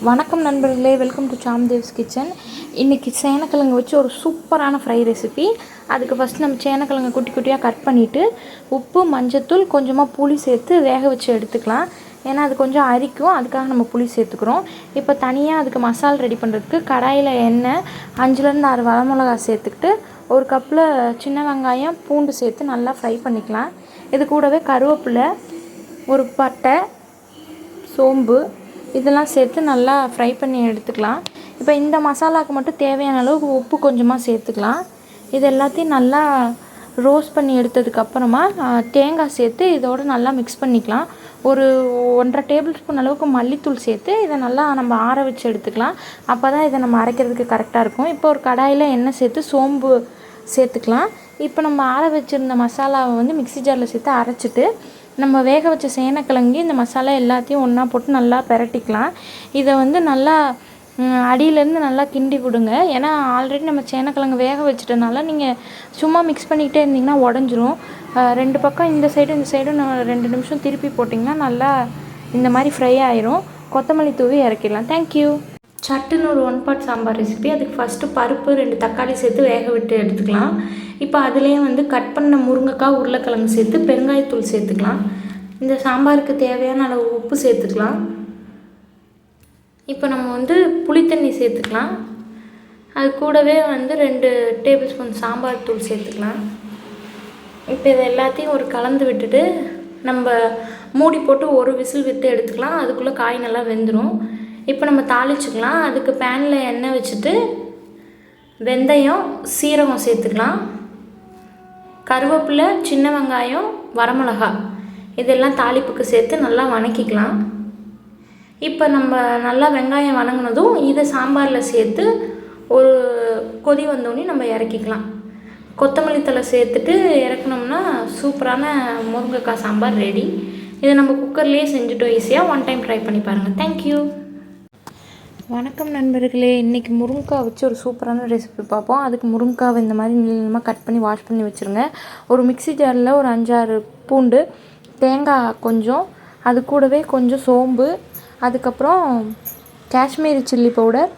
வணக்கம் நண்பர்களே, welcome to சாம்தேவ்ஸ் kitchen. இன்றைக்கி சேனக்கிழங்கு வச்சு ஒரு சூப்பரான ஃப்ரை ரெசிபி. அதுக்கு ஃபஸ்ட்டு நம்ம சேனக்கிழங்கு குட்டி குட்டியாக கட் பண்ணிவிட்டு உப்பு, மஞ்சத்தூள், கொஞ்சமாக புளி சேர்த்து வேக வச்சு எடுத்துக்கலாம். ஏன்னா அது கொஞ்சம் அரிக்கும், அதுக்காக நம்ம புளி சேர்த்துக்கிறோம். இப்போ தனியாக அதுக்கு மசாலா ரெடி பண்ணுறதுக்கு கடாயில் எண்ணெய் 5-6 வரமிளகா சேர்த்துக்கிட்டு ஒரு கப்பில் சின்ன வெங்காயம், பூண்டு சேர்த்து நல்லா ஃப்ரை பண்ணிக்கலாம். இது கூடவே கருவேப்பிலை, ஒரு பட்டை, சோம்பு இதெல்லாம் சேர்த்து நல்லா ஃப்ரை பண்ணி எடுத்துக்கலாம். இப்போ இந்த மசாலாவுக்கு மட்டும் தேவையான அளவுக்கு உப்பு கொஞ்சமாக சேர்த்துக்கலாம். இது எல்லாத்தையும் நல்லா ரோஸ்ட் பண்ணி எடுத்ததுக்கப்புறமா தேங்காய் சேர்த்து இதோடு நல்லா மிக்ஸ் பண்ணிக்கலாம். ஒரு 1.5 டேபிள் ஸ்பூன் அளவுக்கு மல்லித்தூள் சேர்த்து இதை நல்லா நம்ம ஆற வச்சு எடுத்துக்கலாம். அப்போ தான் இதை நம்ம அரைக்கிறதுக்கு கரெக்டாக இருக்கும். இப்போ ஒரு கடாயில் எண்ணெய் சேர்த்து சோம்பு சேர்த்துக்கலாம். இப்போ நம்ம ஆற வச்சுருந்த மசாலாவை வந்து மிக்ஸி ஜாரில் சேர்த்து அரைச்சிட்டு நம்ம வேக வச்ச சேனக்கிழங்கு இந்த மசாலா எல்லாத்தையும் ஒன்றா போட்டு நல்லா பிரட்டிக்கலாம். இதை வந்து நல்லா அடியிலேருந்து நல்லா கிண்டி விடுங்க. ஏன்னா ஆல்ரெடி நம்ம சேனக்கிழங்கு வேக வச்சுட்டனால நீங்கள் சும்மா மிக்ஸ் பண்ணிக்கிட்டே இருந்திங்கன்னா உடஞ்சிரும். 2 பக்கம் இந்த சைடும் 2 நிமிஷம் திருப்பி போட்டிங்கன்னா நல்லா இந்த மாதிரி ஃப்ரை ஆயிரும். கொத்தமல்லி தூவி இறக்கிடலாம். தேங்க்யூ. சட்டுன்னு ஒரு 1 பாட் சாம்பார் ரெசிபி. அதுக்கு ஃபஸ்ட்டு பருப்பு, 2 தக்காளி சேர்த்து வேக விட்டு எடுத்துக்கலாம். இப்போ அதுலேயே வந்து கட் பண்ண முருங்கைக்காய், உருளைக்கிழங்கு சேர்த்து பெருங்காயத்தூள் சேர்த்துக்கலாம். இந்த சாம்பாருக்கு தேவையான அளவு உப்பு சேர்த்துக்கலாம். இப்போ நம்ம வந்து புளித்தண்ணி சேர்த்துக்கலாம். அது கூடவே வந்து 2 டேபிள் ஸ்பூன் சாம்பார் தூள் சேர்த்துக்கலாம். இப்போ இதை எல்லாத்தையும் ஒரு கலந்து விட்டுட்டு நம்ம மூடி போட்டு ஒரு விசில் விட்டு எடுத்துக்கலாம். அதுக்குள்ளே காய் நல்லா வெந்துடும். இப்போ நம்ம தாளிச்சுக்கலாம். அதுக்கு பேனில் எண்ணெய் வச்சுட்டு வெந்தயம், சீரகம் சேர்த்துக்கலாம். கருவேப்பிலை, சின்ன வெங்காயம், வரமிளகா இதெல்லாம் தாளிப்புக்கு சேர்த்து நல்லா வதக்கிக்கலாம். இப்போ நம்ம நல்லா வெங்காயம் வதங்கினதும் இதை சாம்பாரில் சேர்த்து ஒரு கொதி வந்தோடனே நம்ம இறக்கிக்கலாம். கொத்தமல்லி தழை சேர்த்துட்டு இறக்குனோம்னா சூப்பரான முருங்கைக்காய் சாம்பார் ரெடி. இதை நம்ம குக்கர்லேயே செஞ்சுட்டோம் ஈஸியாக. 1 டைம் ட்ரை பண்ணி பாருங்கள். தேங்க்யூ. வணக்கம் நண்பர்களே, இன்றைக்கி முருங்கைக்காய் வச்சு ஒரு சூப்பரான ரெசிபி பார்ப்போம். அதுக்கு முருங்கைக்காவை இந்த மாதிரி நீளமாக கட் பண்ணி வாஷ் பண்ணி வச்சுருங்க. ஒரு மிக்ஸி ஜாரில் ஒரு 5-6 பூண்டு, தேங்காய் கொஞ்சம், அது கூடவே கொஞ்சம் சோம்பு, அதுக்கப்புறம் காஷ்மீரி சில்லி பவுடர்,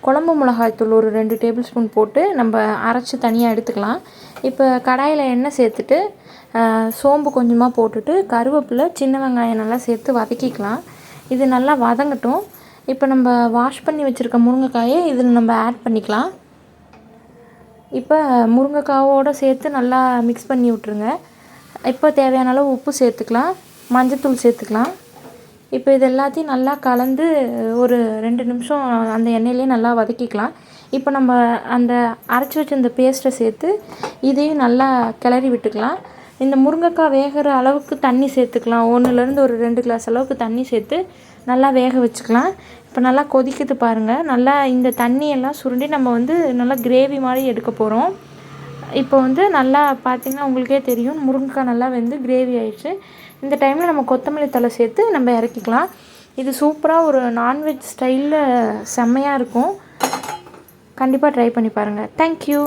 குழம்பு மிளகாய்த்தூள் ஒரு 2 டேபிள் ஸ்பூன் போட்டு நம்ம அரைச்சி தனியாக எடுத்துக்கலாம். இப்போ கடாயில் எண்ணெய் சேர்த்துட்டு சோம்பு கொஞ்சமாக போட்டுட்டு கருவேப்பிலை, சின்ன வெங்காயம் நல்லா சேர்த்து வதக்கிக்கலாம். இது நல்லா வதங்கட்டும். இப்போ நம்ம வாஷ் பண்ணி வச்சுருக்க முருங்கைக்காயை இதில் நம்ம ஆட் பண்ணிக்கலாம். இப்போ முருங்கைக்காவோடு சேர்த்து நல்லா மிக்ஸ் பண்ணி விட்ருங்க. இப்போ தேவையான அளவு உப்பு சேர்த்துக்கலாம், மஞ்சத்தூள் சேர்த்துக்கலாம். இப்போ இது எல்லாத்தையும் நல்லா கலந்து ஒரு 2 நிமிஷம் அந்த எண்ணெயிலே நல்லா வதக்கிக்கலாம். இப்போ நம்ம அந்த அரைச்சி வச்சுருந்த பேஸ்ட்டை சேர்த்து இதையும் நல்லா கிளறி விட்டுக்கலாம். இந்த முருங்கைக்காய் வேகிற அளவுக்கு தண்ணி சேர்த்துக்கலாம். 1லேருந்து ஒரு 2 கிளாஸ் அளவுக்கு தண்ணி சேர்த்து நல்லா வேக வச்சுக்கலாம். இப்போ நல்லா கொதிக்குது பாருங்கள். நல்லா இந்த தண்ணியெல்லாம் சுருண்டி நம்ம வந்து நல்லா கிரேவி மாதிரி எடுக்க போகிறோம். இப்போ வந்து நல்லா பார்த்திங்கன்னா உங்களுக்கே தெரியும், முருங்கைக்காய் நல்லா வெந்து கிரேவி ஆயிடுச்சு. இந்த டைமில் நம்ம கொத்தமல்லி தழை சேர்த்து நம்ம இறக்கிக்கலாம். இது சூப்பராக ஒரு நான்வெஜ் ஸ்டைலில் செம்மையாக இருக்கும். கண்டிப்பாக ட்ரை பண்ணி பாருங்கள். தேங்க்யூ.